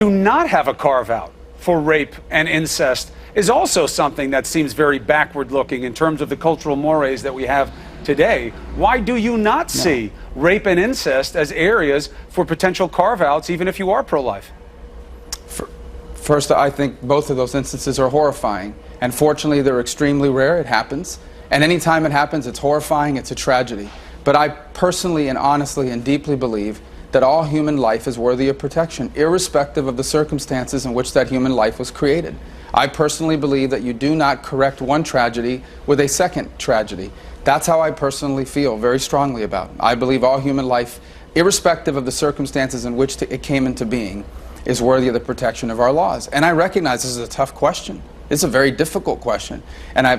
Do not have a carve-out for rape and incest is also something that seems very backward-looking in terms of the cultural mores that we have today. Why do you not see rape and incest as areas for potential carve-outs, even if you are pro-life? First, I think both of those instances are horrifying. And fortunately, they're extremely rare. It happens. And anytime it happens, it's horrifying. It's a tragedy. But I personally and honestly and deeply believe that all human life is worthy of protection, irrespective of the circumstances in which that human life was created. I personally believe that you do not correct one tragedy with a second tragedy. That's how I personally feel very strongly about it. I believe all human life, irrespective of the circumstances in which it came into being, is worthy of the protection of our laws. And I recognize this is a tough question. It's a very difficult question, and I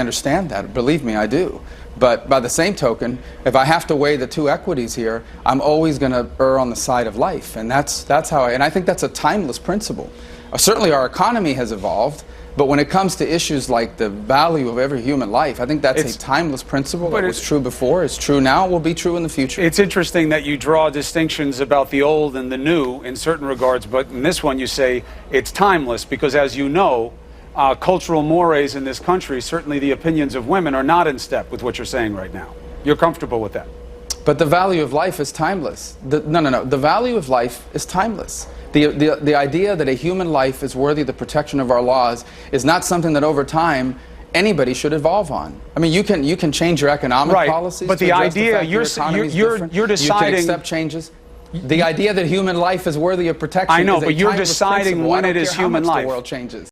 understand that. Believe me, I do. But by the same token, if I have to weigh the two equities here, I'm always going to err on the side of life, and that's how and I think that's a timeless principle. Certainly, our economy has evolved, but when it comes to issues like the value of every human life, I think that's a timeless principle that was true before, is true now, will be true in the future. It's interesting that you draw distinctions about the old and the new in certain regards, but in this one you say it's timeless because, as you know, cultural mores in this country, certainly the opinions of women, are not in step with what you're saying right now. You're comfortable with that? But the value of life is timeless. No. The value of life is timeless. The idea that a human life is worthy of the protection of our laws is not something that over time anybody should evolve on. I mean, you can change your economic policies, but the idea you're deciding you can accept changes. The idea that human life is worthy of protection. I know, is but you're deciding when it is human life. The world changes.